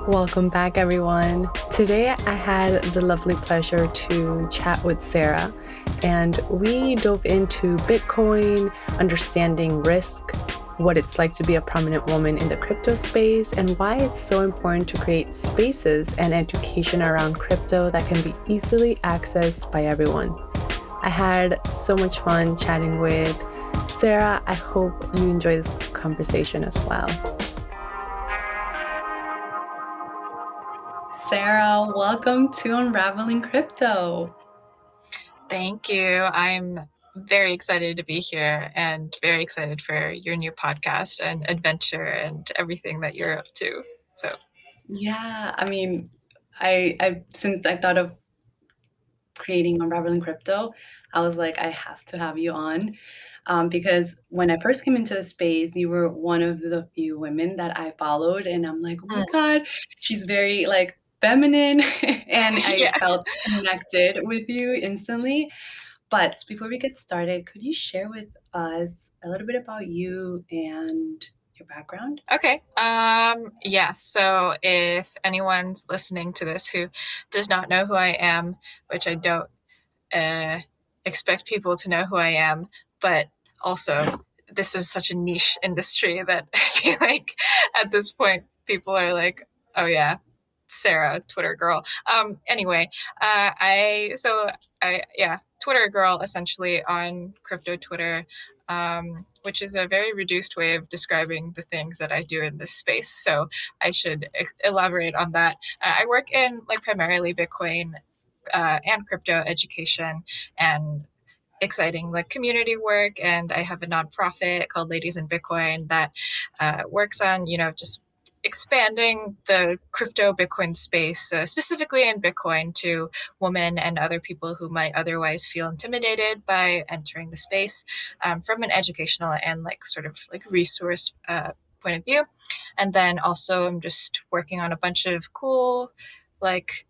Welcome back, everyone. Today, I had the lovely pleasure to chat with Sarah, and we dove into Bitcoin, understanding risk, what it's like to be a prominent woman in the crypto space, and why it's so important to create spaces and education around crypto that can be easily accessed by everyone. I had so much fun chatting with Sarah. I hope you enjoy this conversation as well. Sarah, welcome to Unraveling Crypto. Thank you. I'm very excited to be here and very excited for your new podcast and adventure and everything that you're up to. So, yeah, I since I thought of creating Unraveling Crypto, I was like, I have to have you on. Because when I first came into the space, you were one of the few women that I followed, and I'm like, oh my God, she's very like feminine, and I yeah. felt connected with you instantly. But before we get started, could you share with us a little bit about you and your background? Okay. Yeah. So if anyone's listening to this who does not know who I am, which I don't expect people to know who I am, but also this is such a niche industry that I feel like at this point people are like, oh yeah, Sarah, Twitter girl. Anyway, Twitter girl essentially on crypto Twitter, which is a very reduced way of describing the things that I do in this space. So I should elaborate on that. I work in like primarily Bitcoin and crypto education and exciting like community work, and I have a nonprofit called Ladies in Bitcoin that works on just expanding the crypto Bitcoin space, specifically in Bitcoin, to women and other people who might otherwise feel intimidated by entering the space, from an educational and like sort of like resource point of view. And then also I'm just working on a bunch of cool like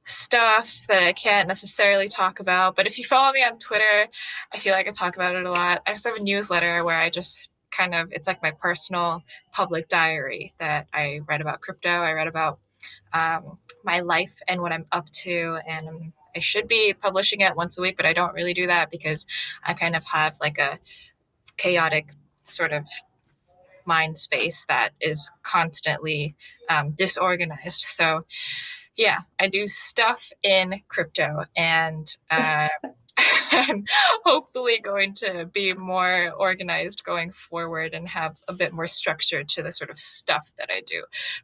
stuff that I can't necessarily talk about. But if you follow me on Twitter, I feel like I talk about it a lot. I also have a newsletter where I just kind of, it's like my personal public diary that I write about crypto. I write about my life and what I'm up to. And I should be publishing it once a week, but I don't really do that because I kind of have like a chaotic sort of mind space that is constantly disorganized. So yeah, I do stuff in crypto, and I'm hopefully going to be more organized going forward and have a bit more structure to the sort of stuff that I do.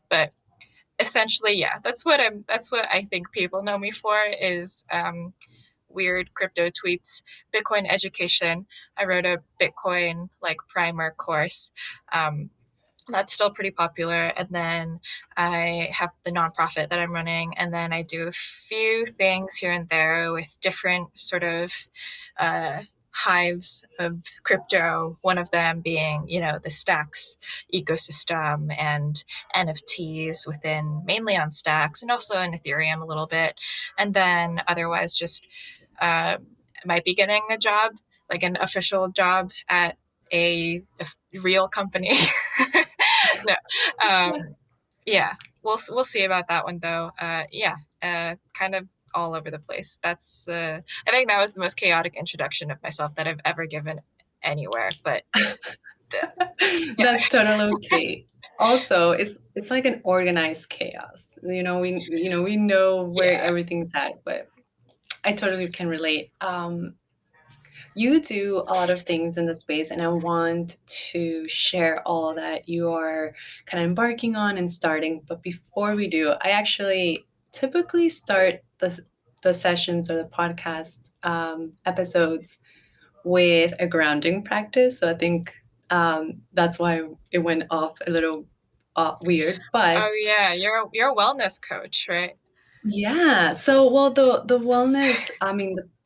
But essentially, yeah, that's what I think people know me for is weird crypto tweets, Bitcoin education. I wrote a Bitcoin like primer course. That's still pretty popular. And then I have the nonprofit that I'm running, and then I do a few things here and there with different sort of hives of crypto. One of them being, the Stacks ecosystem and NFTs within mainly on Stacks and also in Ethereum a little bit. And then otherwise, just might be getting a job, like an official job at a real company. No. Yeah, we'll see about that one though. Kind of all over the place. I think that was the most chaotic introduction of myself that I've ever given anywhere. But yeah. That's totally okay. Also, it's like an organized chaos. We know where Yeah. everything's at, but I totally can relate. You do a lot of things in the space, and I want to share all that you are kind of embarking on and starting. But before we do, I actually typically start the sessions or the podcast episodes with a grounding practice. So I think that's why it went off a little weird. But Oh yeah, you're a wellness coach, right? yeah, so well, the wellness,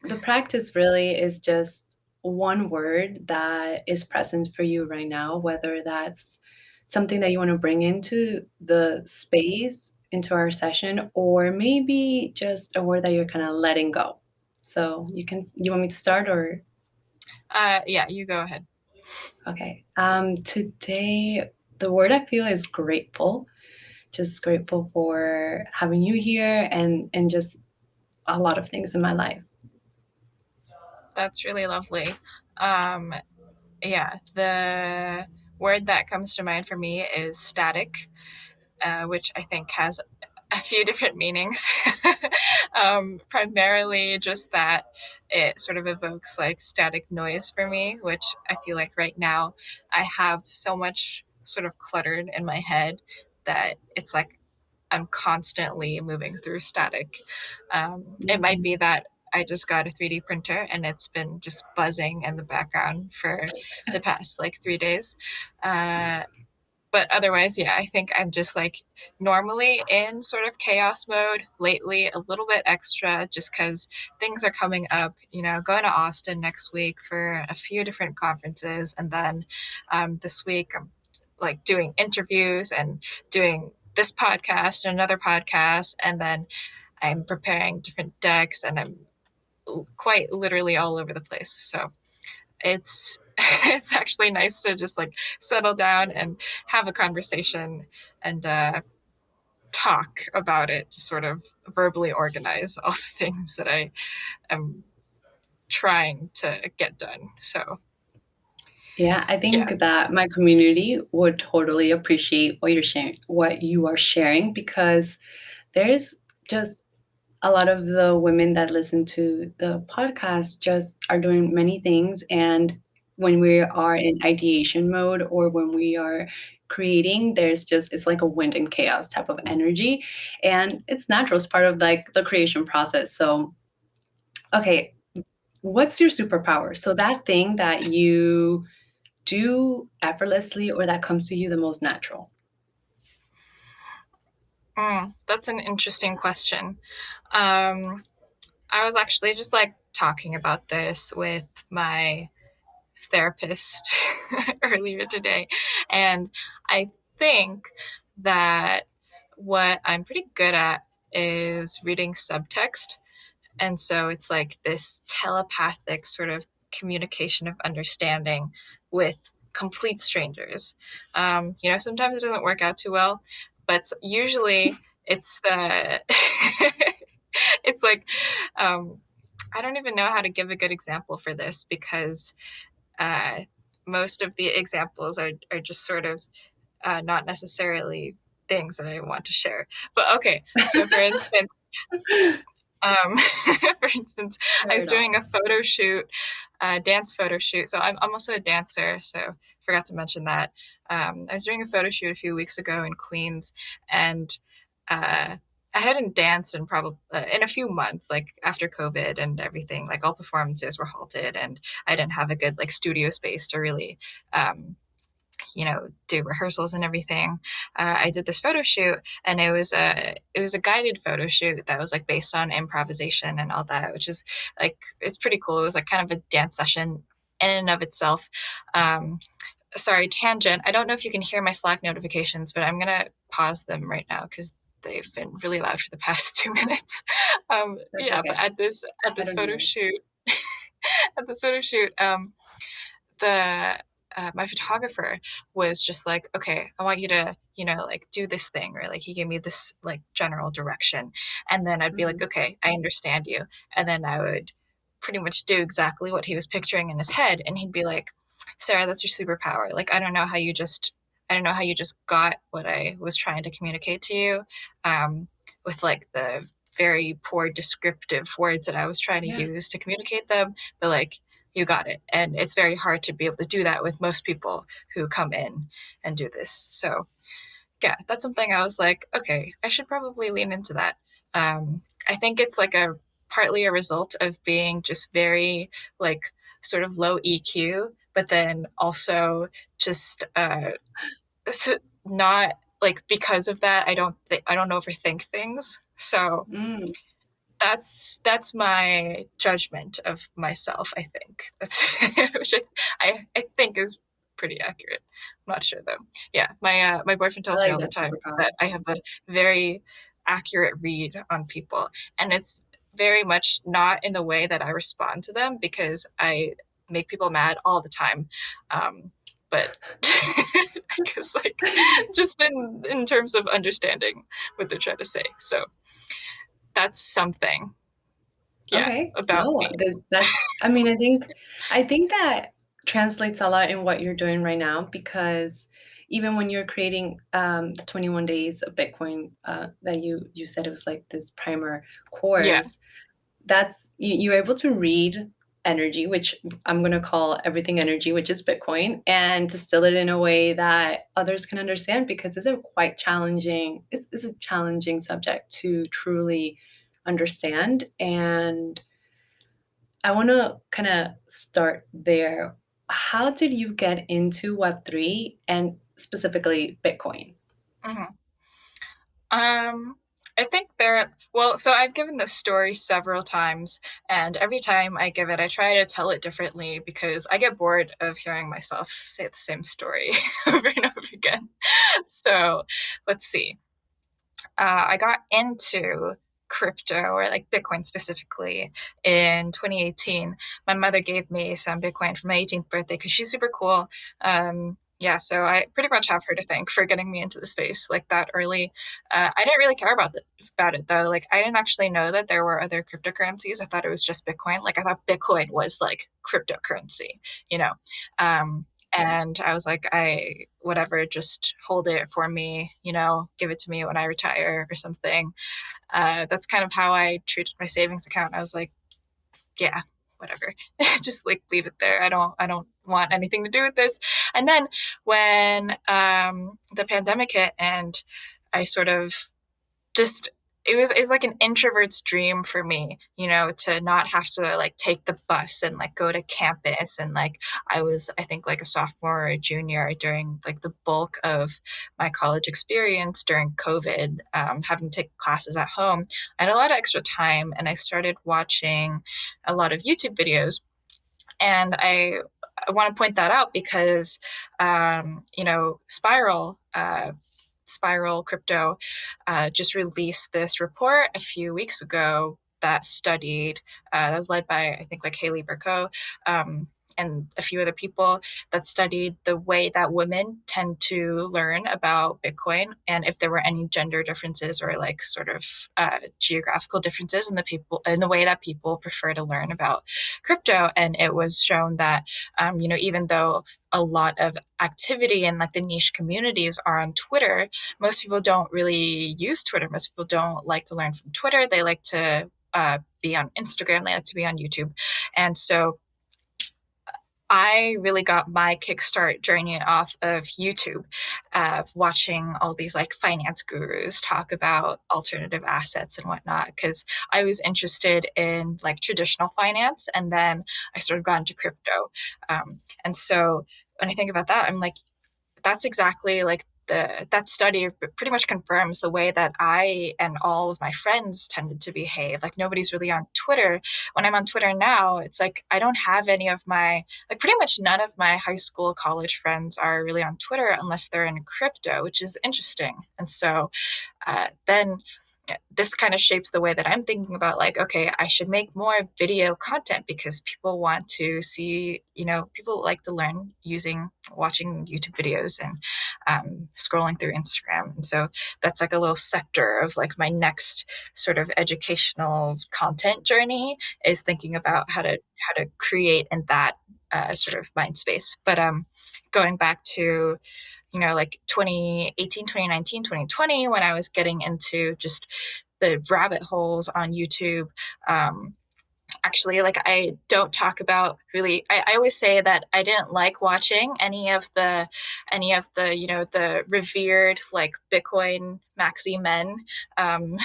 the practice really is just one word that is present for you right now, whether that's something that you want to bring into the space, into our session, or maybe just a word that you're kind of letting go. So you want me to start or? Yeah, you go ahead. Okay. Today, the word I feel is grateful, just grateful for having you here and just a lot of things in my life. That's really lovely. Um, yeah, the word that comes to mind for me is static, which I think has a few different meanings. Primarily just that it sort of evokes like static noise for me, which I feel like right now I have so much sort of cluttered in my head that it's like I'm constantly moving through static. It might be Mm. that I just got a 3D printer and it's been just buzzing in the background for the past like 3 days. Uh, but otherwise, yeah, I think I'm just like normally in sort of chaos mode, lately a little bit extra just because things are coming up, going to Austin next week for a few different conferences. And then this week I'm like doing interviews and doing this podcast and another podcast. And then I'm preparing different decks and I'm quite literally all over the place. So it's it's actually nice to just like settle down and have a conversation and talk about it to sort of verbally organize all the things that I am trying to get done. So Yeah, I yeah. think that my community would totally appreciate what you are sharing, because there's just a lot of the women that listen to the podcast just are doing many things. And when we are in ideation mode or when we are creating, it's like a wind and chaos type of energy. And it's natural, it's part of like the creation process. So, okay, what's your superpower? So, that thing that you do effortlessly or that comes to you the most natural? That's an interesting question. Um, I was actually just like talking about this with my therapist earlier today. And I think that what I'm pretty good at is reading subtext. And so it's like this telepathic sort of communication of understanding with complete strangers. Sometimes it doesn't work out too well, but usually it's it's like um, I don't even know how to give a good example for this because uh, most of the examples are just sort of not necessarily things that I want to share. But okay, so for instance, um, for instance, I Share was it doing all. a photo shoot, a dance photo shoot. So I'm also a dancer, so forgot to mention that. I was doing a photo shoot a few weeks ago in Queens, and uh, I hadn't danced in probably in a few months, like after COVID and everything. Like all performances were halted, and I didn't have a good like studio space to really um, do rehearsals and everything. I did this photo shoot, and it was a guided photo shoot that was like based on improvisation and all that, which is like it's pretty cool. It was like kind of a dance session in and of itself. Um, Sorry, tangent. I don't know if you can hear my Slack notifications, but I'm gonna pause them right now because they've been really loud for the past 2 minutes. That's Yeah, but okay. at this at I this don't photo hear it. shoot, at this photo shoot, the my photographer was just like, okay, I want you to, like do this thing, or like he gave me this like general direction, and then I'd be like, Mhm. okay, I understand you, and then I would pretty much do exactly what he was picturing in his head, and he'd be like, Sarah, that's your superpower. Like, I don't know how you just got what I was trying to communicate to you, with like the very poor descriptive words that I was trying to Yeah. use to communicate them, but like you got it. And it's very hard to be able to do that with most people who come in and do this. So, yeah, that's something I was like, okay, I should probably lean into that. I think it's like a partly a result of being just very like sort of low EQ, but then also just not like because of that, I don't overthink things. So Mm. that's my judgment of myself. I think that's which I think is pretty accurate. I'm not sure though. Yeah, my boyfriend I tells me like all the that time superpower. that I have a very accurate read on people, and it's very much not in the way that I respond to them because I make people mad all the time. Um, but I guess like just in terms of understanding what they're trying to say. So that's something, yeah, Okay. about No, me. that's I mean, I think that translates a lot in what you're doing right now because even when you're creating the 21 days of Bitcoin that you said it was like this primer Yeah. course, that's you're able to read energy, which I'm going to call everything energy, which is Bitcoin, and distill it in a way that others can understand because it's a quite challenging, it's a challenging subject to truly understand. And I want to kind of start there. How did you get into Web3 and specifically Bitcoin? Mhm. Um, I think well, so I've given this story several times, and every time I give it, I try to tell it differently because I get bored of hearing myself say the same story over and over again. So let's see. I got into crypto or like Bitcoin specifically in 2018. My mother gave me some Bitcoin for my 18th birthday because she's super cool. Yeah, so I pretty much have her to thank for getting me into the space like that early. I didn't really care about it though. Like I didn't actually know that there were other cryptocurrencies. I thought it was just Bitcoin. Like I thought Bitcoin was like cryptocurrency, you know. Um, and I was like, whatever, just hold it for me, give it to me when I retire or something. That's kind of how I treated my savings account. I was like, yeah, whatever, just like leave it there. I don't want anything to do with this. And then when the pandemic hit and I sort of just it was like an introvert's dream for me, to not have to like take the bus and like go to campus. And like I think like a sophomore or a junior during like the bulk of my college experience during COVID, having to take classes at home. I had a lot of extra time and I started watching a lot of YouTube videos. And I want to point that out because Spiral Crypto just released this report a few weeks ago that studied, that was led by, I think, like Haley Burko, and a few other people, that studied the way that women tend to learn about Bitcoin and if there were any gender differences or like sort of geographical differences in the way that people prefer to learn about crypto. And it was shown that, even though a lot of activity in like the niche communities are on Twitter, most people don't really use Twitter. Most people don't like to learn from Twitter. They like to be on Instagram. They like to be on YouTube. And so I really got my kickstart journey off of YouTube, watching all these like finance gurus talk about alternative assets and whatnot, because I was interested in like traditional finance, and then I sort of got into crypto. And so when I think about that, I'm like, that's exactly like that study pretty much confirms the way that I and all of my friends tended to behave. Like nobody's really on Twitter. When I'm on Twitter now, it's like I don't have any of my, like pretty much none of my high school, college friends are really on Twitter unless they're in crypto, which is interesting. And so then this kind of shapes the way that I'm thinking about, like, okay, I should make more video content because people want to see, people like to learn watching YouTube videos and scrolling through Instagram. And so that's like a little sector of like my next sort of educational content journey, is thinking about how to create in that sort of mind space. But going back to like 2018, 2019, 2020, when I was getting into just the rabbit holes on YouTube. Actually, like I don't talk about really, I always say that I didn't like watching any of the the revered like Bitcoin maxi men, um,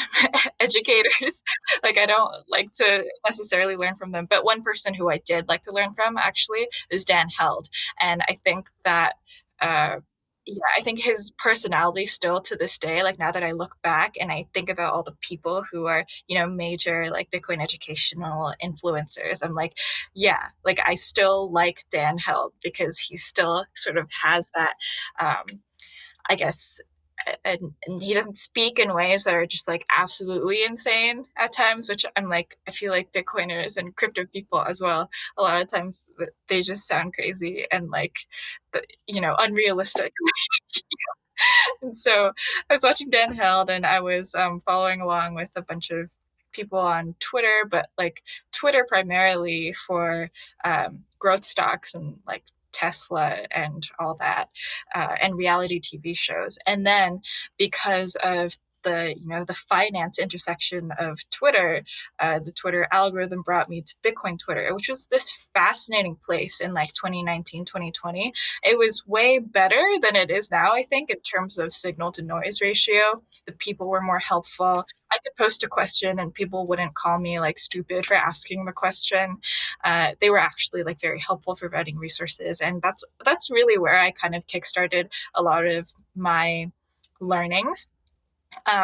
educators. Like I don't like to necessarily learn from them, but one person who I did like to learn from actually is Dan Held. And I think that uh, yeah, I think his personality still to this day, like now that I look back and I think about all the people who are, major like Bitcoin educational influencers, I'm like, yeah, like I still like Dan Held because he still sort of has that, I guess, and he doesn't speak in ways that are just like absolutely insane at times, which I'm like, I feel like Bitcoiners and crypto people as well, a lot of times they just sound crazy and like, unrealistic. And so I was watching Dan Held, and I was following along with a bunch of people on Twitter, but like Twitter primarily for growth stocks and like Tesla and all that, and reality TV shows. And then because of the finance intersection of Twitter, the Twitter algorithm brought me to Bitcoin Twitter, which was this fascinating place in like 2019, 2020. It was way better than it is now, I think, in terms of signal to noise ratio. The people were more helpful. I could post a question and people wouldn't call me like stupid for asking the question. They were actually like very helpful for providing resources, and that's really where I kind of kickstarted a lot of my learnings,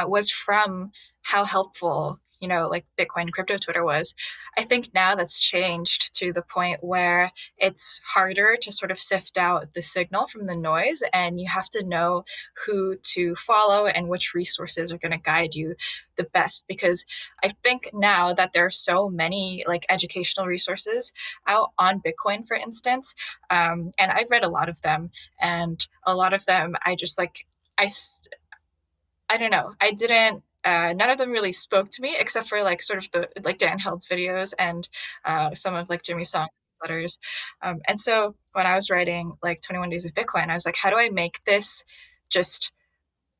was from how helpful, like Bitcoin crypto Twitter was. I think now that's changed to the point where it's harder to sort of sift out the signal from the noise, and you have to know who to follow and which resources are going to guide you the best. Because I think now that there are so many like educational resources out on Bitcoin, for instance, and I've read a lot of them, and a lot of them I just like, I I don't know. I didn't. None of them really spoke to me, except for like sort of the like Dan Held's videos and some of like Jimmy Song's letters. And so when I was writing like 21 Days of Bitcoin, I was like, how do I make this just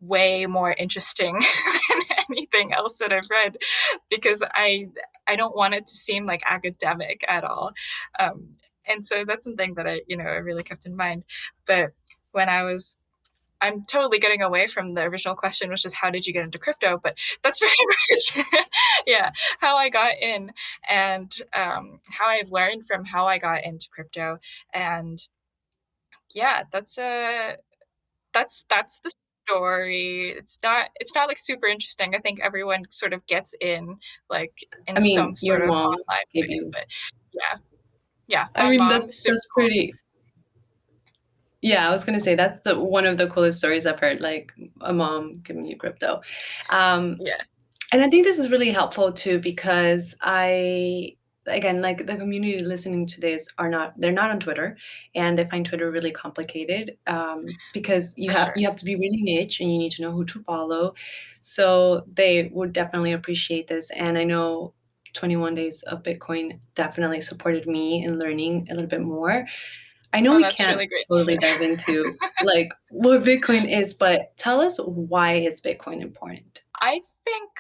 way more interesting than anything else that I've read? Because I don't want it to seem like academic at all. And so that's something that I really kept in mind. But when I'm totally getting away from the original question, which is how did you get into crypto? But that's pretty much, yeah, how I got in, and how I've learned from how I got into crypto. And yeah, that's the story. It's not like super interesting. I think everyone sort of gets in like in I some mean, your sort of mom online gave way. you. But yeah, yeah, I my mean, mom that's is super that's cool. pretty. Yeah, I was gonna say that's the one of the coolest stories I've heard, like a mom giving you crypto. Um, Yeah, and I think this is really helpful too because again, like the community listening to this they're not on Twitter, and they find Twitter really complicated because for sure. you have to be really niche and you need to know who to follow. So they would definitely appreciate this, and I know 21 Days of Bitcoin definitely supported me in learning a little bit more. I know Oh, we that's can't really great to totally hear. dive into like what Bitcoin is, but tell us why is Bitcoin important? I think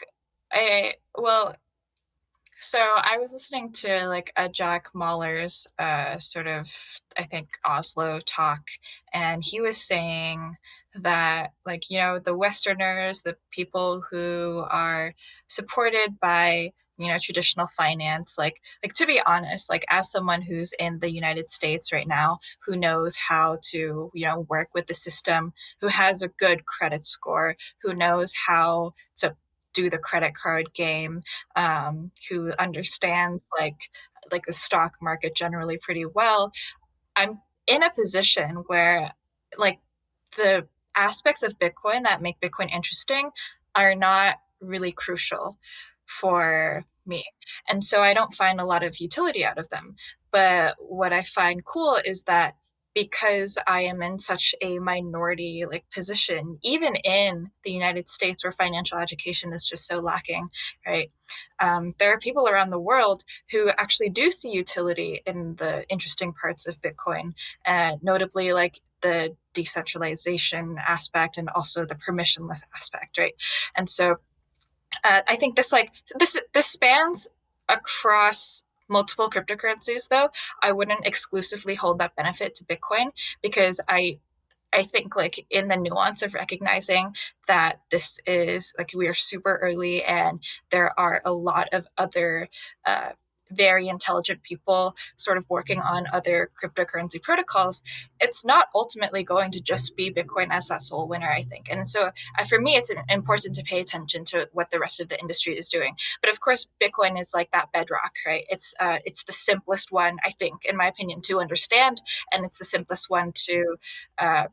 well, so I was listening to like a Jack Mahler's sort of, I think, Oslo talk, and he was saying that like, the Westerners, the people who are supported by, traditional finance, like to be honest, like as someone who's in the United States right now, who knows how to, work with the system, who has a good credit score, who knows how to do the credit card game, who understands like the stock market generally pretty well. I'm in a position where like the aspects of Bitcoin that make Bitcoin interesting are not really crucial for me. And so I don't find a lot of utility out of them. But what I find cool is that because I am in such a minority like position, even in the United States where financial education is just so lacking, right? There are people around the world who actually do see utility in the interesting parts of Bitcoin, notably like the decentralization aspect and also the permissionless aspect, right? And so I think this spans across multiple cryptocurrencies, though. I wouldn't exclusively hold that benefit to Bitcoin because I think like in the nuance of recognizing that this is like we are super early and there are a lot of other very intelligent people sort of working on other cryptocurrency protocols, it's not ultimately going to just be Bitcoin as that sole winner, I think. And so for me, it's important to pay attention to what the rest of the industry is doing. But of course, Bitcoin is like that bedrock, right? It's the simplest one, I think, in my opinion, to understand, and it's the simplest one to uh,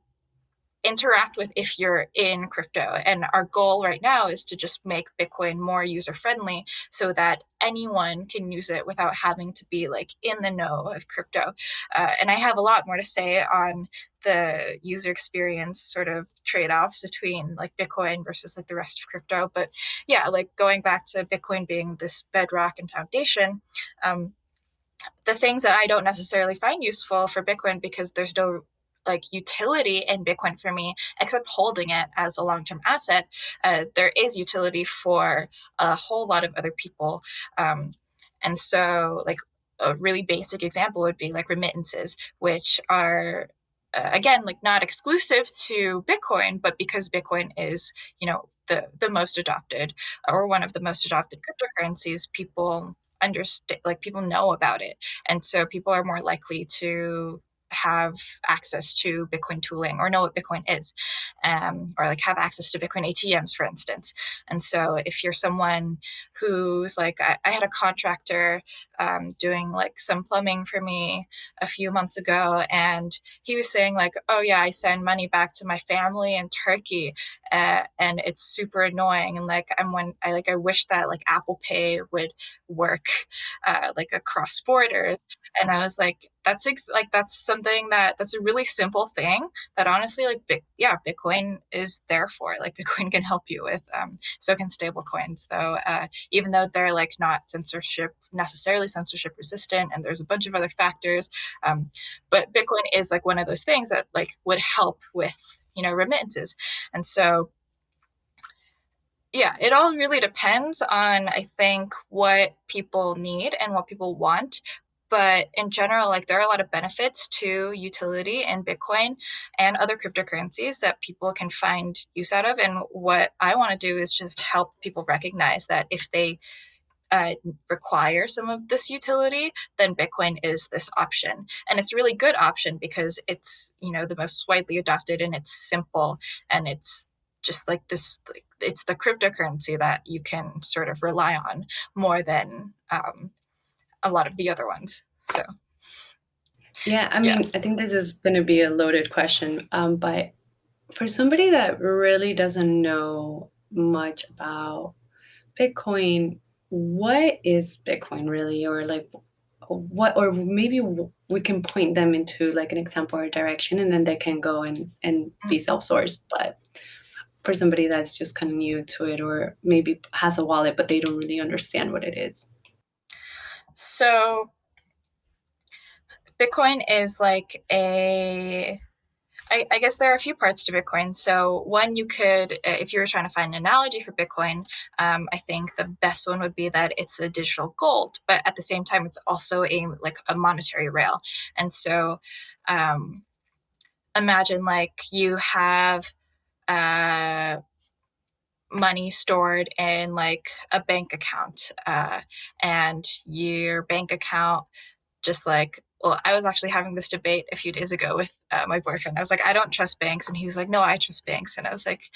interact with if you're in crypto. And our goal right now is to just make Bitcoin more user friendly so that anyone can use it without having to be like in the know of crypto. And I have a lot more to say on the user experience sort of trade-offs between like Bitcoin versus like the rest of crypto. But yeah, like going back to Bitcoin being this bedrock and foundation, the things that I don't necessarily find useful for Bitcoin because there's no like utility in Bitcoin for me except holding it as a long-term asset. There is utility for a whole lot of other people. And so like a really basic example would be like remittances, which are again like not exclusive to Bitcoin, but because Bitcoin is, you know, the most adopted or one of the most adopted cryptocurrencies, people understand, like people know about it, and so people are more likely to have access to Bitcoin tooling or know what Bitcoin is, or like have access to Bitcoin ATMs, for instance. And so if you're someone who's like, I had a contractor doing like some plumbing for me a few months ago, and he was saying like, oh yeah, I send money back to my family in Turkey, and it's super annoying. And like I wish that like Apple Pay would work like across borders. And I was like, that's something that's a really simple thing that honestly like Bitcoin is there for. Like Bitcoin can help you with, so can stable coins though, even though they're like not necessarily censorship resistant, and there's a bunch of other factors, but Bitcoin is like one of those things that like would help with, you know, remittances. And so yeah, it all really depends on, I think, what people need and what people want. But in general, like there are a lot of benefits to utility in Bitcoin and other cryptocurrencies that people can find use out of. And what I want to do is just help people recognize that if they require some of this utility, then Bitcoin is this option. And it's a really good option because it's, you know, the most widely adopted and it's simple, and it's just like this, like, it's the cryptocurrency that you can sort of rely on more than a lot of the other ones. So, Yeah, I yeah. mean, I think this is going to be a loaded question, but for somebody that really doesn't know much about Bitcoin, what is Bitcoin really? Or like what, or maybe we can point them into like an example or direction and then they can go and be self-sourced. But for somebody that's just kind of new to it or maybe has a wallet, but they don't really understand what it is. So Bitcoin is like I guess there are a few parts to Bitcoin. So one, you could, if you were trying to find an analogy for Bitcoin, I think the best one would be that it's a digital gold, but at the same time, it's also a monetary rail. And so, imagine like you have uh, money stored in like a bank account, and your bank account just like, well, I was actually having this debate a few days ago with my boyfriend. I was like, I don't trust banks. And he was like, no, I trust banks. And I was like,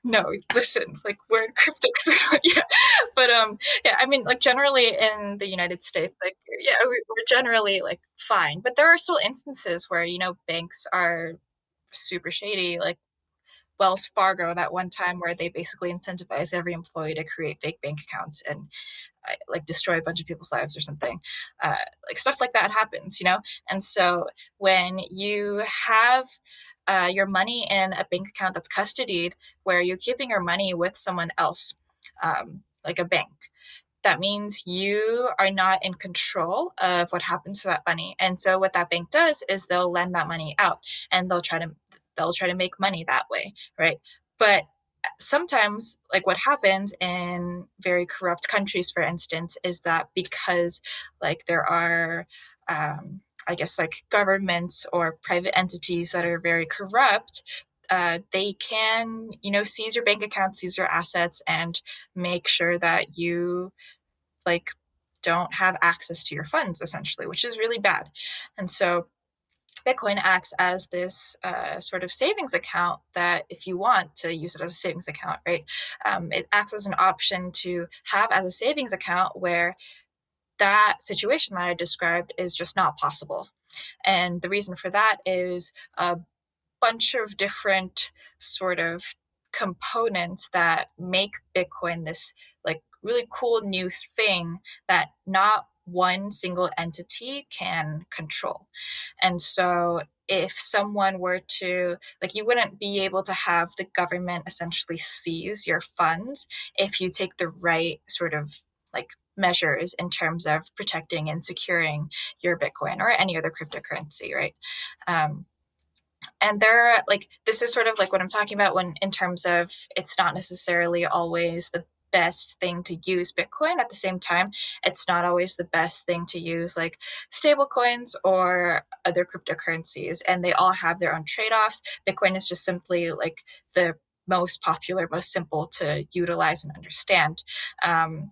no, listen, like we're in crypto. Yeah. But yeah, I mean, like generally in the United States, like, yeah, we're generally like fine. But there are still instances where, you know, banks are super shady. Like Wells Fargo, that one time where they basically incentivized every employee to create fake bank accounts and like destroy a bunch of people's lives or something. Like stuff like that happens, you know? And so when you have your money in a bank account that's custodied, where you're keeping your money with someone else, like a bank, that means you are not in control of what happens to that money. And so what that bank does is they'll lend that money out and they'll try to make money that way, right? But sometimes like what happens in very corrupt countries, for instance, is that because like there are I guess like governments or private entities that are very corrupt, they can, you know, seize your bank account, seize your assets, and make sure that you like don't have access to your funds essentially, which is really bad. And so Bitcoin acts as this sort of savings account that if you want to use it as a savings account, right? It acts as an option to have as a savings account where that situation that I described is just not possible. And the reason for that is bunch of different sort of components that make Bitcoin this like really cool new thing that not one single entity can control. And so if someone were to, like, you wouldn't be able to have the government essentially seize your funds if you take the right sort of like measures in terms of protecting and securing your Bitcoin or any other cryptocurrency, right? Um, and there, like, this is sort of like what I'm talking about when, in terms of, it's not necessarily always the best thing to use Bitcoin. At the same time, it's not always the best thing to use like stable coins or other cryptocurrencies, and they all have their own trade-offs. Bitcoin is just simply like the most popular, most simple to utilize and understand. Um,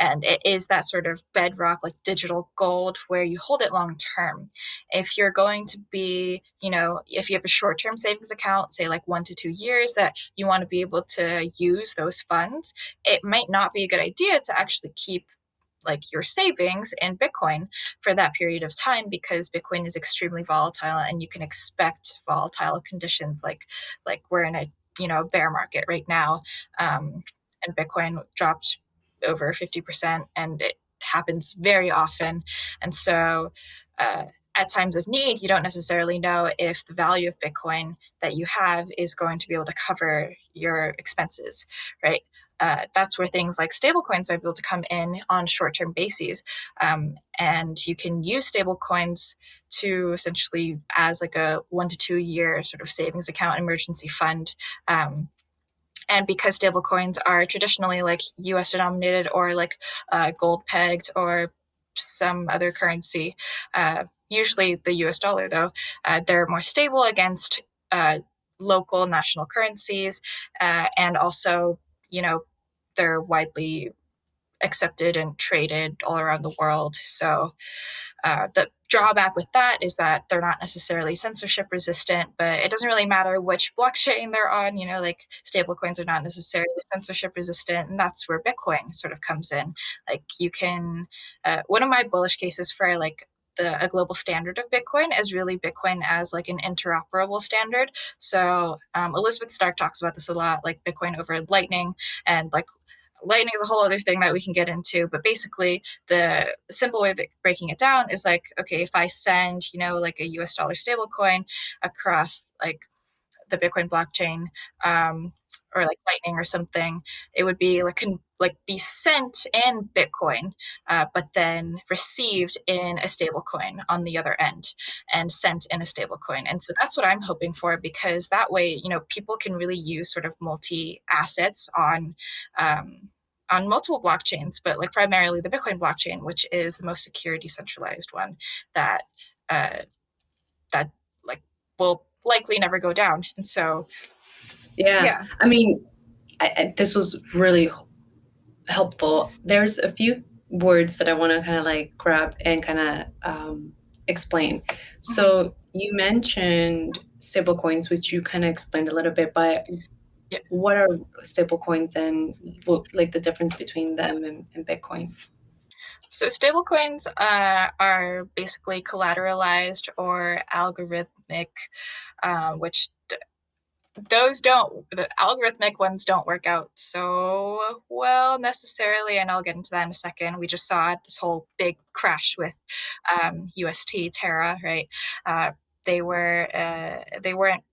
and it is that sort of bedrock, like digital gold, where you hold it long term. If you're going to be, if you have a short term savings account, say like 1 to 2 years, that you want to be able to use those funds, it might not be a good idea to actually keep like your savings in Bitcoin for that period of time, because Bitcoin is extremely volatile and you can expect volatile conditions, like we're in a bear market right now. And Bitcoin dropped over 50%, and it happens very often. And so at times of need, you don't necessarily know if the value of Bitcoin that you have is going to be able to cover your expenses, right? That's where things like stablecoins might be able to come in on short-term bases. And you can use stablecoins to essentially as like a 1 to 2 year sort of savings account, emergency fund. And because stablecoins are traditionally like US denominated or like gold pegged or some other currency, usually the US dollar, though, they're more stable against local national currencies. And also, you know, they're widely accepted and traded all around the world. So the drawback with that is that they're not necessarily censorship resistant, but it doesn't really matter which blockchain they're on. Like stablecoins are not necessarily censorship resistant, and that's where Bitcoin sort of comes in. Like you can, one of my bullish cases for like a global standard of Bitcoin is really Bitcoin as like an interoperable standard. So Elizabeth Stark talks about this a lot, like Bitcoin over Lightning, and like Lightning is a whole other thing that we can get into, but basically the simple way of breaking it down is like, okay, if I send, like a US dollar stable coin across like the Bitcoin blockchain, or like Lightning or something, it would be like be sent in Bitcoin, but then received in a stable coin on the other end and sent in a stable coin. And so that's what I'm hoping for, because that way, people can really use sort of multi assets on multiple blockchains, but like primarily the Bitcoin blockchain, which is the most secure decentralized one that uh, that like will likely never go down. And so, Yeah. yeah. I mean, this was really helpful. There's a few words that I want to kind of like grab and kind of explain. So you mentioned stablecoins, which you kind of explained a little bit, but Yeah. what are stablecoins and like the difference between them and Bitcoin? So stablecoins are basically collateralized or algorithmic, which the algorithmic ones don't work out so well necessarily, and I'll get into that in a second. We just saw this whole big crash with UST Terra, right? uh, they weren't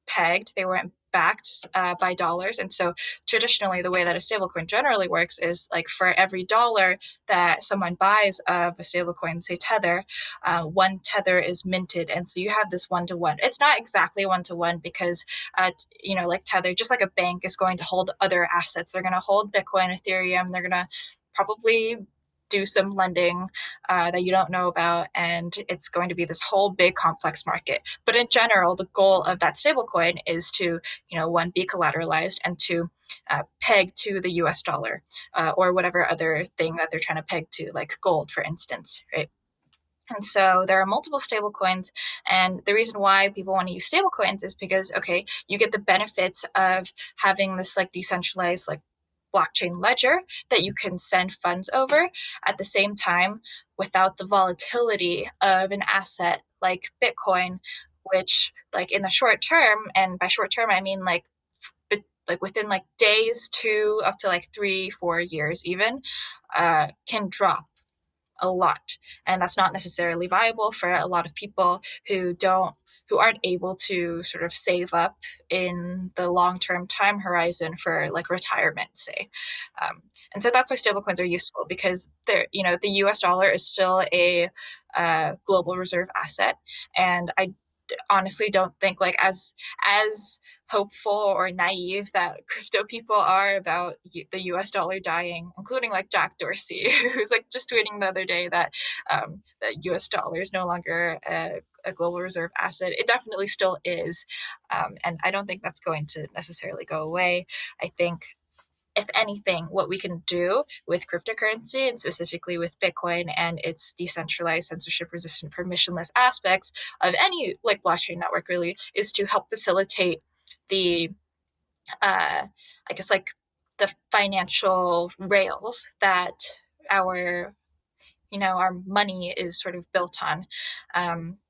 pegged, they weren't backed by dollars. And so traditionally the way that a stablecoin generally works is like for every dollar that someone buys of a stablecoin, say Tether, 1 Tether is minted. And so you have this 1 to 1. It's not exactly 1 to 1 because like Tether, just like a bank is going to hold other assets. They're going to hold Bitcoin, Ethereum. They're going to probably do some lending that you don't know about, and it's going to be this whole big complex market. But in general, the goal of that stablecoin is to, one, be collateralized, and two, peg to the US dollar or whatever other thing that they're trying to peg to, like gold, for instance, right? And so there are multiple stable coins. And the reason why people want to use stable coins is because, okay, you get the benefits of having this like decentralized, like blockchain ledger that you can send funds over at the same time without the volatility of an asset like Bitcoin, which like in the short term, and by short term I mean like within like days to up to like 3-4 years even, can drop a lot. And that's not necessarily viable for a lot of people who aren't able to sort of save up in the long-term time horizon for like retirement, say. Um, and so that's why stablecoins are useful, because the US dollar is still a global reserve asset. And I honestly don't think, like, as hopeful or naive that crypto people are about the US dollar dying, including like Jack Dorsey, who's like just tweeting the other day that the US dollar is no longer a global reserve asset. It definitely still is. And I don't think that's going to necessarily go away. I think, if anything, what we can do with cryptocurrency, and specifically with Bitcoin and its decentralized, censorship resistant, permissionless aspects of any like blockchain network, really, is to help facilitate the I guess like the financial rails that our our money is sort of built on,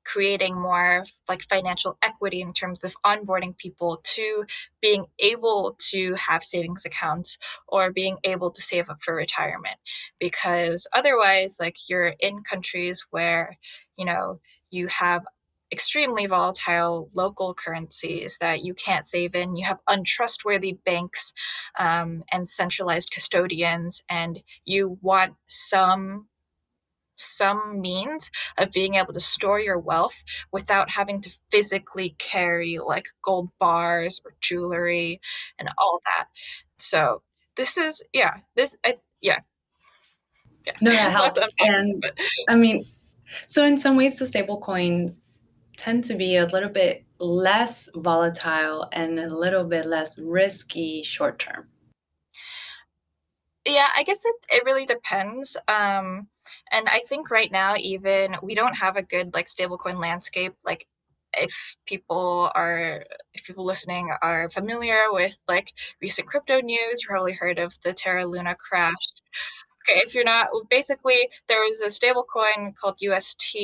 creating more like financial equity in terms of onboarding people to being able to have savings accounts or being able to save up for retirement. Because otherwise, like, you're in countries where you have extremely volatile local currencies that you can't save in. You have untrustworthy banks, and centralized custodians, and you want some means of being able to store your wealth without having to physically carry like gold bars or jewelry and all that. So this is yeah, No, that there's a lot to helps. unpack, And but I mean, so in some ways, the stable coins tend to be a little bit less volatile and a little bit less risky short term. yeah, I guess it really depends. And I think right now, even, we don't have a good like stablecoin landscape. Like, if people listening are familiar with like recent crypto news, you probably heard of the Terra Luna crash. Okay, if you're not, basically there was a stable coin called UST,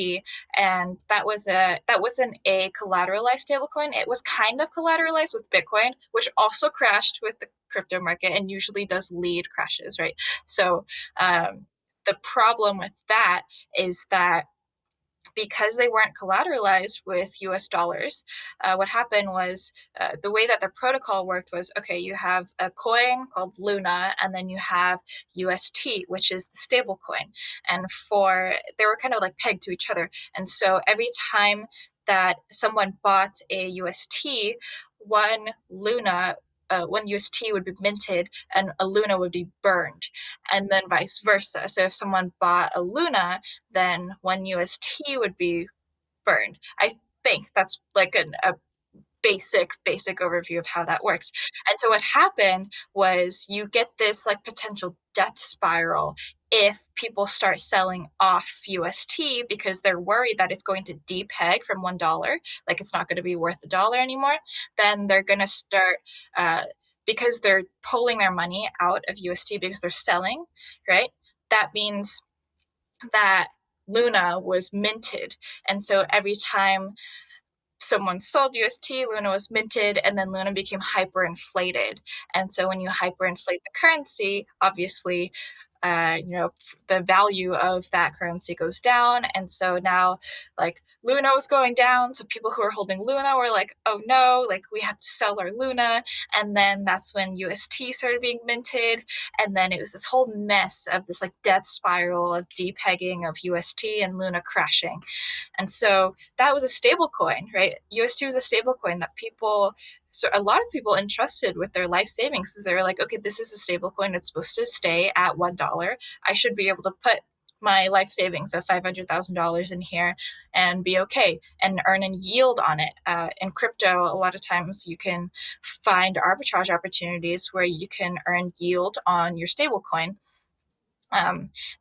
and that wasn't a collateralized stable coin. It was kind of collateralized with Bitcoin, which also crashed with the crypto market and usually does lead crashes, right? So the problem with that is that because they weren't collateralized with US dollars, what happened was, the way that the protocol worked was, okay, you have a coin called Luna, and then you have UST, which is the stable coin. And they were kind of like pegged to each other. And so every time that someone bought a UST, one Luna, one UST would be minted and a Luna would be burned, and then vice versa. So if someone bought a Luna, then one UST would be burned. I think that's like a basic overview of how that works. And so what happened was, you get this like potential death spiral if people start selling off UST because they're worried that it's going to depeg from $1, like it's not going to be worth $1 anymore. Then they're going to start, because they're pulling their money out of UST because they're selling, right? That means that Luna was minted. And so every time someone sold UST, Luna was minted, and then Luna became hyperinflated. And so when you hyperinflate the currency, obviously, the value of that currency goes down. And so now, like, Luna was going down. So people who are holding Luna were like, oh no, like, we have to sell our Luna. And then that's when UST started being minted. And then it was this whole mess of this like death spiral of depegging of UST and Luna crashing. And so that was a stable coin, right? UST was a stable coin that a lot of people entrusted with their life savings, because they were like, okay, this is a stable coin. It's supposed to stay at $1. I should be able to put my life savings of $500,000 in here and be okay and earn a yield on it. In crypto, a lot of times you can find arbitrage opportunities where you can earn yield on your stable coin,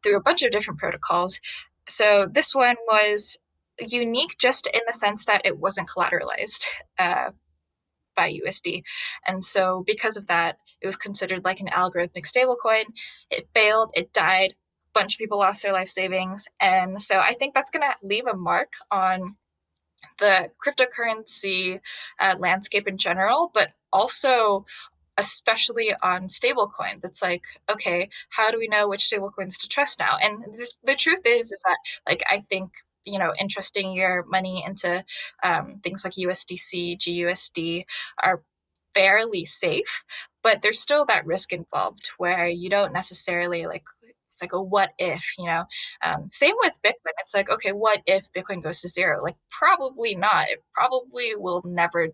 through a bunch of different protocols. So this one was unique just in the sense that it wasn't collateralized by USD. And so because of that, it was considered like an algorithmic stablecoin. It failed, it died, a bunch of people lost their life savings. And so I think that's going to leave a mark on the cryptocurrency landscape in general, but also especially on stablecoins. It's like, okay, how do we know which stablecoins to trust now? And the truth is that like I think entrusting your money into things like USDC, GUSD are fairly safe, but there's still that risk involved where you don't necessarily like. It's like a what if, same with Bitcoin. It's like, okay, what if Bitcoin goes to zero? Like, probably not. It probably will never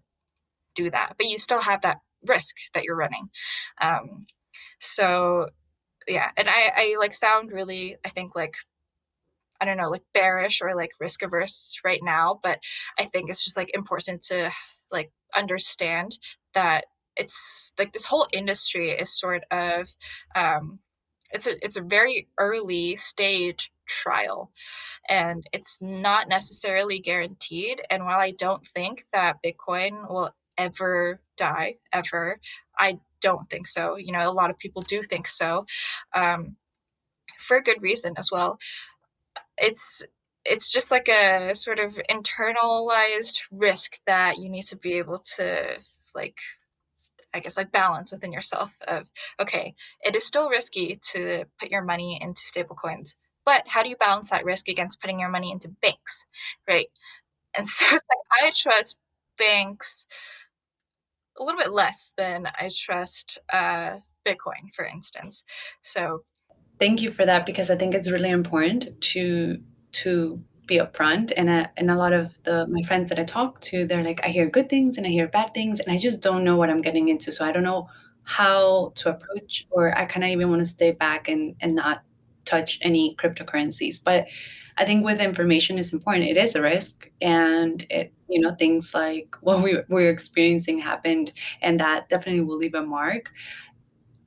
do that, but you still have that risk that you're running. Um, so yeah, and I like sound really, I think like, I don't know, like bearish or like risk averse right now, but I think it's just like important to like understand that it's like this whole industry is sort of um, it's a very early stage trial, and it's not necessarily guaranteed. And while I don't think that Bitcoin will ever die, ever, I don't think so. A lot of people do think so, um, for good reason as well. It's it's just like a sort of internalized risk that you need to be able to like I guess like balance within yourself of okay, it is still risky to put your money into stablecoins, but how do you balance that risk against putting your money into banks, right? And so it's like I trust banks a little bit less than I trust Bitcoin, for instance. So Thank you for that, because I think it's really important to be upfront. And a lot of the my friends that I talk to, they're like, I hear good things and I hear bad things, and I just don't know what I'm getting into. So I don't know how to approach, or I kind of even want to stay back and not touch any cryptocurrencies. But I think with information is important. It is a risk, and things like what we're experiencing happened, and that definitely will leave a mark.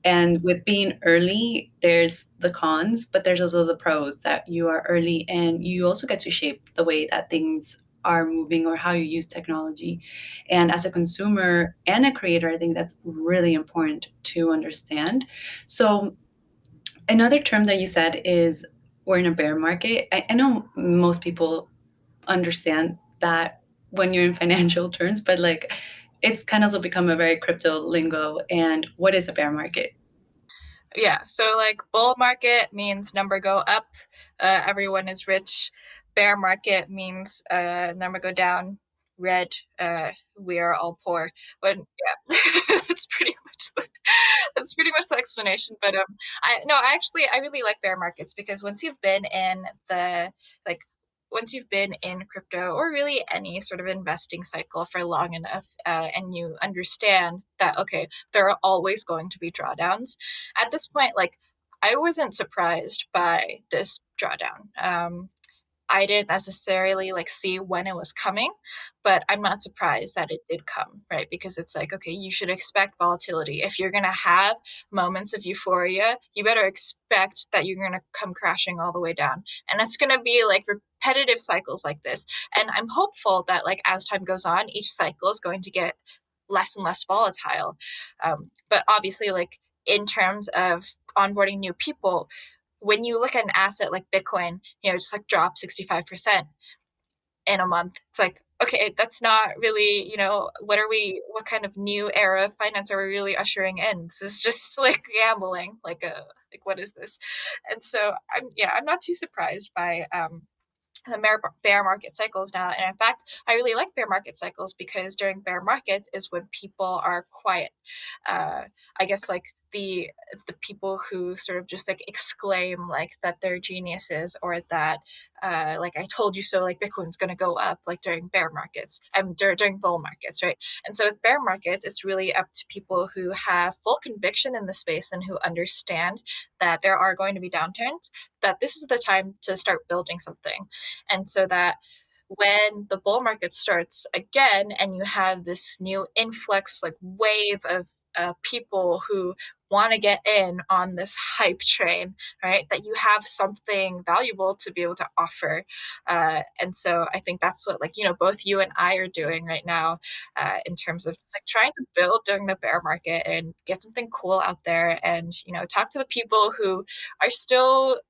And with being early, there's the cons, but there's also the pros, that you are early and you also get to shape the way that things are moving or how you use technology. And as a consumer and a creator, I think that's really important to understand. So, another term that you said is we're in a bear market. I know most people understand that when you're in financial terms, but like it's kind of also become a very crypto lingo. And what is a bear market? yeah, so like bull market means number go up, everyone is rich. Bear market means number go down, red, we are all poor. But yeah, that's pretty much that's pretty much the explanation. But I no, I really like bear markets because like once you've been in crypto or really any sort of investing cycle for long enough, and you understand that okay, there are always going to be drawdowns. At this point, like I wasn't surprised by this drawdown. I didn't necessarily like see when it was coming, but I'm not surprised that it did come, right? Because it's like, okay, you should expect volatility. If you're going to have moments of euphoria, you better expect that you're going to come crashing all the way down. And it's going to be like repetitive cycles like this. And I'm hopeful that like as time goes on, each cycle is going to get less and less volatile. But obviously, like in terms of onboarding new people, when you look at an asset like Bitcoin, just like drop 65% in a month, it's like, okay, that's not really, what kind of new era of finance are we really ushering in? This is just like gambling, like what is this? And so I'm not too surprised by the bear market cycles now. And in fact, I really like bear market cycles because during bear markets is when people are quiet. Uh, I guess like the people who sort of just like exclaim like that they're geniuses or that like I told you so, like Bitcoin's going to go up like during bear markets and during bull markets, right? And so with bear markets, it's really up to people who have full conviction in the space and who understand that there are going to be downturns, that this is the time to start building something. And so that when the bull market starts again and you have this new influx, like wave of people who want to get in on this hype train, right? That you have something valuable to be able to offer. And so I think that's what, like, both you and I are doing right now, in terms of like trying to build during the bear market and get something cool out there and, talk to the people who are still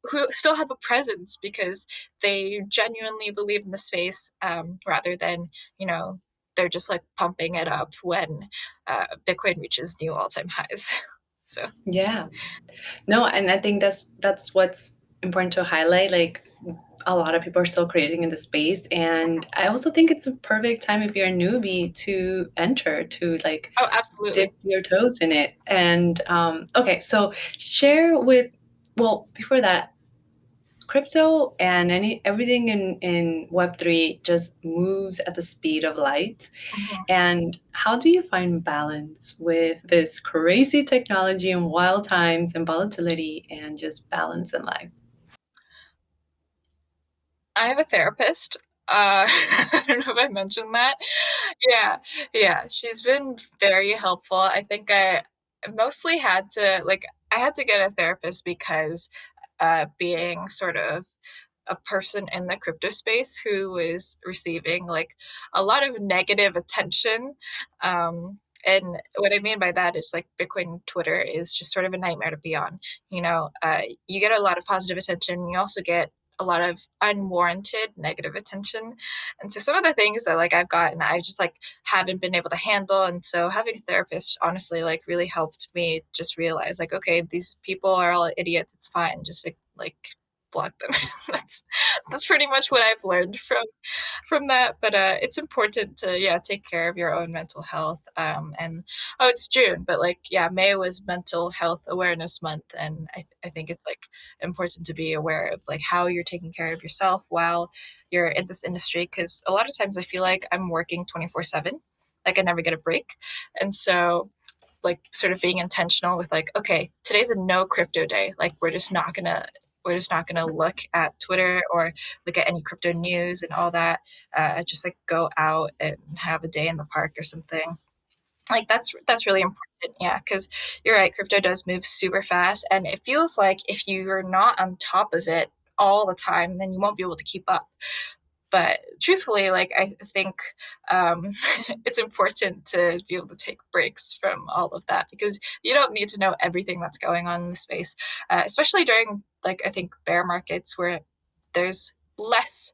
who still have a presence because they genuinely believe in the space, rather than, they're just like pumping it up when Bitcoin reaches new all-time highs. So Yeah. No, and I think that's what's important to highlight. Like a lot of people are still creating in the space, and I also think it's a perfect time if you're a newbie to enter to like oh, absolutely. dip your toes in it. And okay, so share with well before that, crypto and everything in Web3 just moves at the speed of light. Mhm. And how do you find balance with this crazy technology and wild times and volatility and just balance in life? I have a therapist. I don't know if I mentioned that. Yeah, yeah, she's been very helpful. I think I mostly had to like I had to get a therapist because being sort of a person in the crypto space who is receiving like a lot of negative attention. And what I mean by that is like Bitcoin Twitter is just sort of a nightmare to be on. You get a lot of positive attention. You also get a lot of unwarranted negative attention. And so some of the things that like I've gotten, I just like haven't been able to handle. And so having a therapist honestly like really helped me just realize like, okay, these people are all idiots. It's fine. Just like block them. That's pretty much what I've learned from that. But it's important to take care of your own mental health. And oh, it's June, but like May was Mental Health Awareness Month, and I think it's like important to be aware of like how you're taking care of yourself while you're in this industry, because a lot of times I feel like I'm working 24/7, like I never get a break. And so like sort of being intentional with like, okay, today's a no crypto day, like we're just not gonna look at Twitter or look at any crypto news and all that. Just like go out and have a day in the park or something. Like that's really important, yeah, because you're right, crypto does move super fast, and it feels like if you're not on top of it all the time, then you won't be able to keep up. But truthfully, like I think um, it's important to be able to take breaks from all of that, because you don't need to know everything that's going on in the space, especially during like I think bear markets where there's less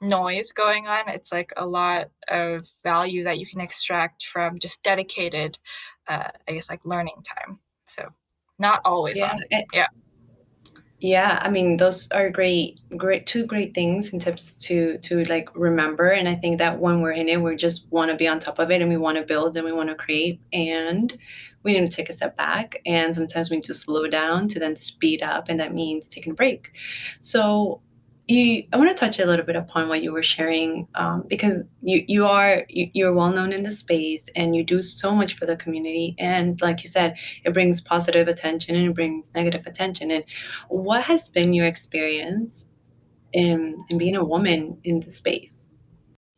noise going on. It's like a lot of value that you can extract from just dedicated, I guess, like learning time. So not always Yeah, on. Yeah. yeah, I mean, those are two great things and tips to like remember. And I think that when we're in it, we just want to be on top of it, and we want to build and we want to create, and we need to take a step back. And sometimes we need to slow down to then speed up, and that means taking a break. So I want to touch a little bit upon what you were sharing, because you're well known in the space and you do so much for the community. And like you said, it brings positive attention and it brings negative attention. And what has been your experience in being a woman in the space?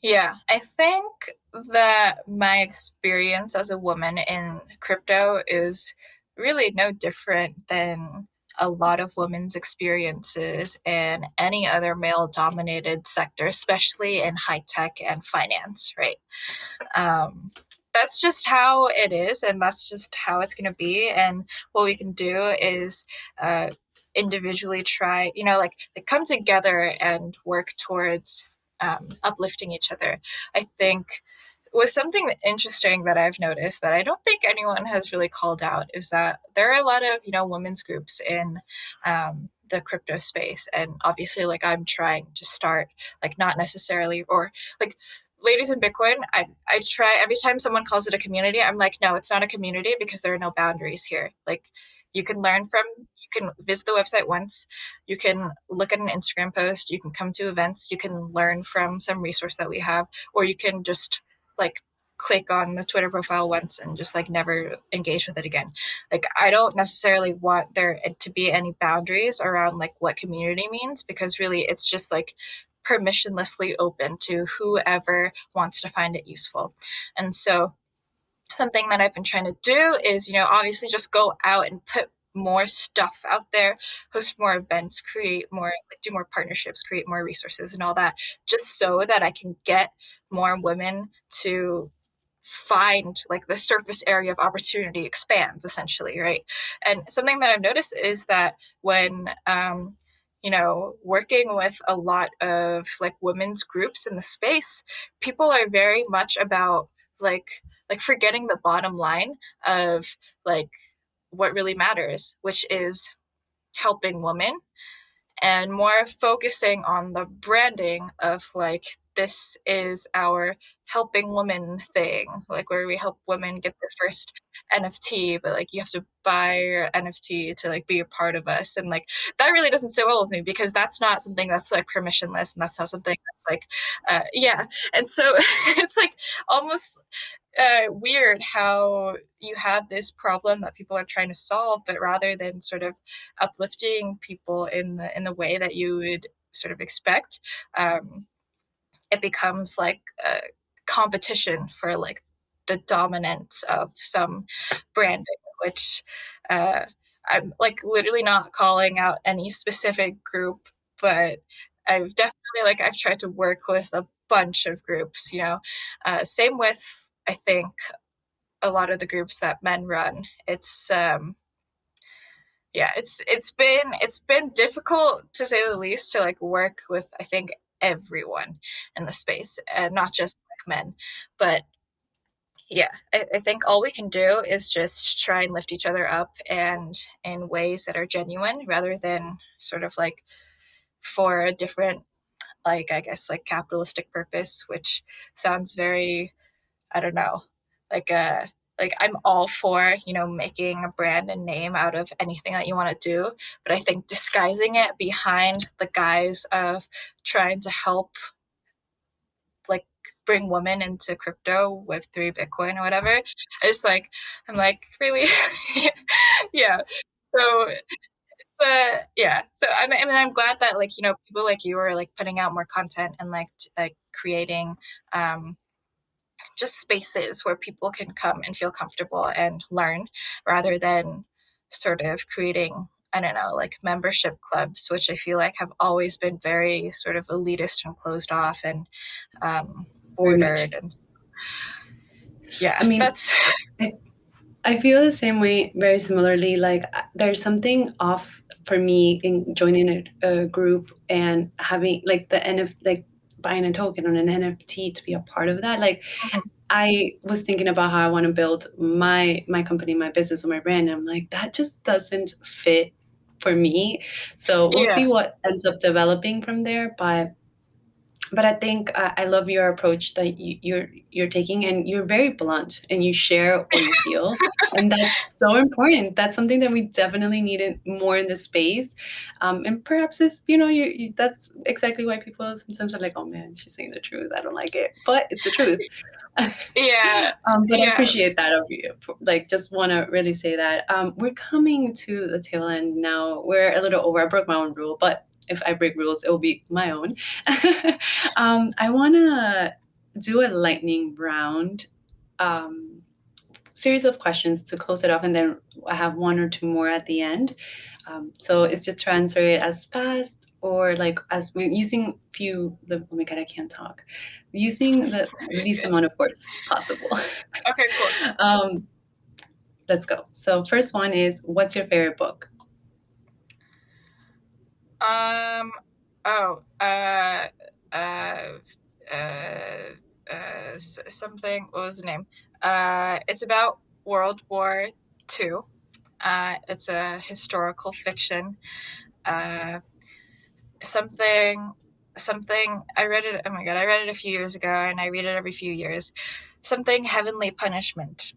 Yeah, I think that my experience as a woman in crypto is really no different than a lot of women's experiences in any other male dominated sector, especially in high tech and finance, right? um, that's just how it is, and that's just how it's going to be. And what we can do is uh, individually try, like come together and work towards uplifting each other. I think was something interesting that I've noticed that I don't think anyone has really called out is that there are a lot of women's groups in the crypto space, and obviously like I'm trying to start like not necessarily or like ladies in Bitcoin, I try every time someone calls it a community, I'm like, no, it's not a community because there are no boundaries here. Like you can learn from, you can visit the website once, you can look at an Instagram post, you can come to events, you can learn from some resource that we have, or you can just like click on the Twitter profile once and just like never engage with it again. Like I don't necessarily want there to be any boundaries around like what community means, because really it's just like permissionlessly open to whoever wants to find it useful. And so something that I've been trying to do is, obviously just go out and put more stuff out there, host more events, create more, like do more partnerships, create more resources and all that, just so that I can get more women to find like the surface area of opportunity expands essentially, right? And something that I've noticed is that when working with a lot of like women's groups in the space, people are very much about like forgetting the bottom line of like what really matters, which is helping women, and more focusing on the branding of like this is our helping women thing, like where we help women get their first NFT, but like you have to buy your NFT to like be a part of us. And like that really doesn't sit well with me, because that's not something that's like permissionless, and that's not something that's like yeah. And so it's like almost weird how you have this problem that people are trying to solve, but rather than sort of uplifting people in the way that you would sort of expect, it becomes like a competition for like the dominance of some branding, which I'm like literally not calling out any specific group, but I've definitely like I've tried to work with a bunch of groups, same with I think a lot of the groups that men run. It's yeah, it's been difficult to say the least to like work with I think everyone in the space, and not just like men. But yeah, I think all we can do is just try and lift each other up, and in ways that are genuine, rather than sort of like for a different, like I guess like capitalistic purpose, which sounds very, I don't know, like I'm all for, making a brand and name out of anything that you want to do, but I think disguising it behind the guise of trying to help like bring women into crypto with 3 Bitcoin or whatever, I'm like, really? Yeah. So yeah. So I mean, I'm glad that like, people like you are like putting out more content, and like like creating just spaces where people can come and feel comfortable and learn, rather than sort of creating, I don't know, like membership clubs, which I feel like have always been very sort of elitist and closed off and Very much. ordered. And yeah, I mean, that's I, I feel the same way, very similarly. Like there's something off for me in joining a group and having like the like buying a token on an NFT to be a part of that. Like I was thinking about how I want to build my company, my business, or my brand. And I'm like, that just doesn't fit for me. So we'll yeah. see what ends up developing from there. But I think I love your approach that you're taking, and you're very blunt, and you share what you feel, and that's so important. That's something that we definitely needed more in the space, and perhaps it's that's exactly why people sometimes are like, oh man, she's saying the truth. I don't like it, but it's the truth. Yeah. But I Yeah. appreciate that of you. Like, just want to really say that we're coming to the tail end now. We're a little over. I broke my own rule, but if I break rules, it will be my own. I want to do a lightning round series of questions to close it off, and then I have one or two more at the end. So it's just to answer it as fast or like as using few. Oh my god, I can't talk. Using the least Good. amount of words possible. Okay, cool. Let's go. So first one is, what's your favorite book? Um oh uh something, what was the name? It's about World War II. It's a historical fiction. Uh, something, I read it. Oh my god, I read it a few years ago, and I read it every few years. Something Heavenly Punishment.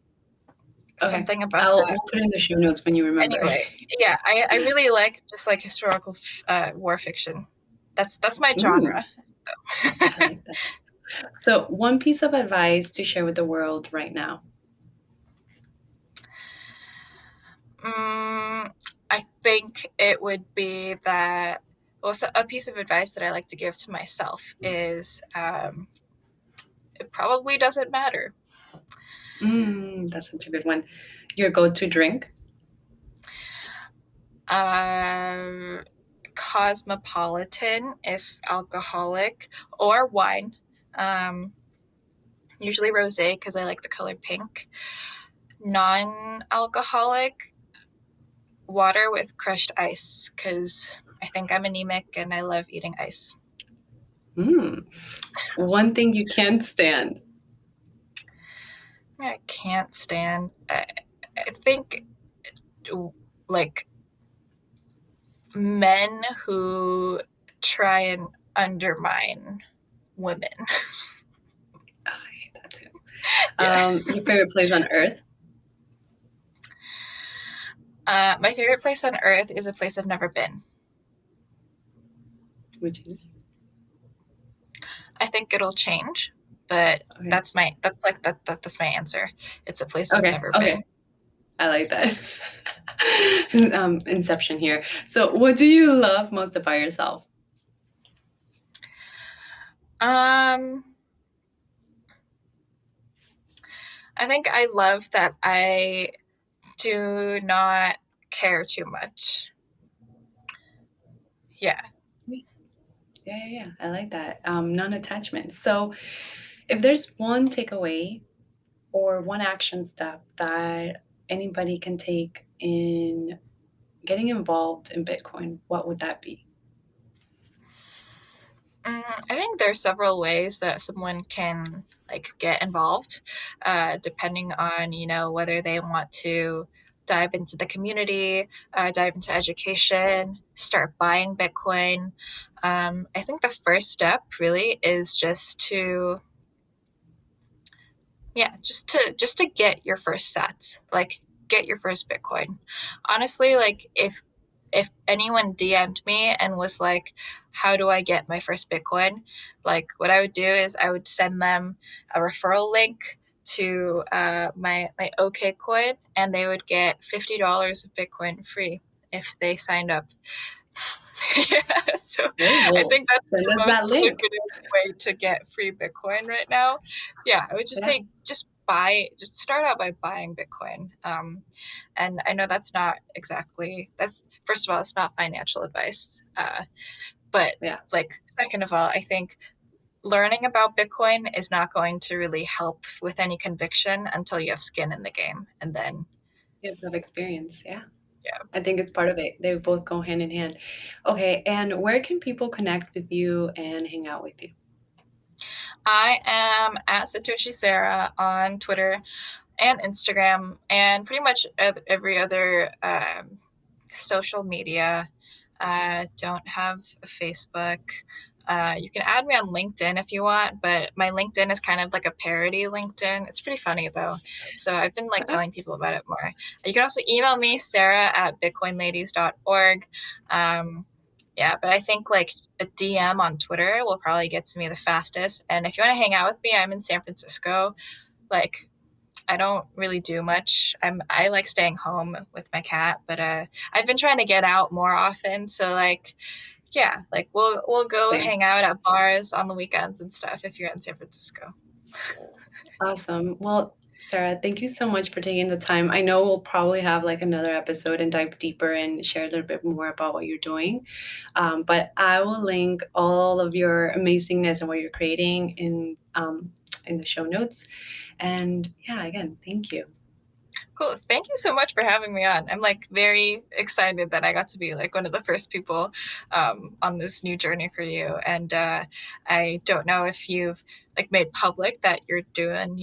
Okay, Something about that. we'll put in the show notes when you remember. Anyway, yeah, I really like just like historical war fiction. That's my Ooh, genre. I like that. So one piece of advice to share with the world right now. I think it would be that. Also, a piece of advice that I like to give to myself is it probably doesn't matter. That's such a good one. Your go-to drink? Cosmopolitan, if alcoholic, or wine. Usually rosé because I like the color pink. Non-alcoholic water with crushed ice because I think I'm anemic and I love eating ice. One thing you can't stand. I can't stand. I think like men who try and undermine women. I hate that too. Yeah. Your favorite place on earth? My favorite place on earth is a place I've never been. Which is? I think it'll change, but Okay. that's my answer. It's a place I've never been. I like that. Inception here. So what do you love most about yourself? I think I love that I do not care too much. Yeah. Yeah. I like that. Non-attachment. So if there's one takeaway or one action step that anybody can take in getting involved in Bitcoin, what would that be? I think there are several ways that someone can get involved, depending on whether they want to dive into the community, dive into education, start buying Bitcoin. I think the first step really is just to get your first sats, get your first Bitcoin. Honestly, if anyone DM'd me and was like, how do I get my first Bitcoin? What I would do is I would send them a referral link to my OK coin, and they would get $50 of Bitcoin free if they signed up. Yeah, so I think that's Send the us most that link. lucrative way to get free Bitcoin right now. Yeah, I would just say just start out by buying Bitcoin. And I know that's first of all, it's not financial advice. But second of all, I think learning about Bitcoin is not going to really help with any conviction until you have skin in the game, and then you have experience. Yeah. Yeah. I think it's part of it. They both go hand in hand. Okay. And where can people connect with you and hang out with you? I am at Satoshi Sarah on Twitter and Instagram and pretty much every other social media. Don't have a Facebook. You can add me on LinkedIn if you want, but my LinkedIn is kind of like a parody LinkedIn. It's pretty funny though. So I've been telling people about it more. You can also email me, sarah@bitcoinladies.org. Yeah, but I think a DM on Twitter will probably get to me the fastest. And if you want to hang out with me, I'm in San Francisco. I don't really do much. I like staying home with my cat, but I've been trying to get out more often. So we'll go hang out at bars on the weekends and stuff if you're in San Francisco. Awesome. Well, Sarah, thank you so much for taking the time. I know we'll probably have another episode and dive deeper and share a little bit more about what you're doing. But I will link all of your amazingness and what you're creating in the show notes. And yeah, again, thank you. Cool. Thank you so much for having me on. I'm very excited that I got to be one of the first people on this new journey for you. And I don't know if you've made public that you're doing,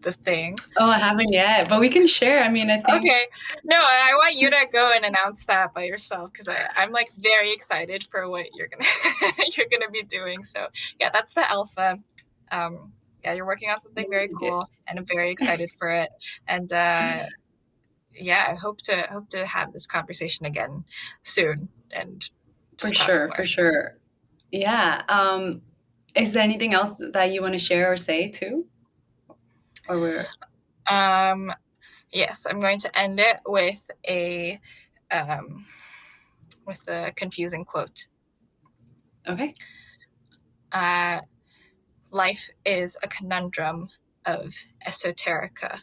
the thing. Oh, I haven't yet, but we can share. I mean, I think. Okay. No, I want you to go and announce that by yourself because I'm very excited for what you're gonna be doing. So yeah, that's the alpha. Yeah, you're working on something very cool, and I'm very excited for it. And yeah, I hope to have this conversation again soon. And for sure. Yeah. Is there anything else that you want to share or say too? Or we're yes, I'm going to end it with a confusing quote. Okay. Life is a conundrum of esoterica.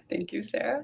Thank you, Sarah.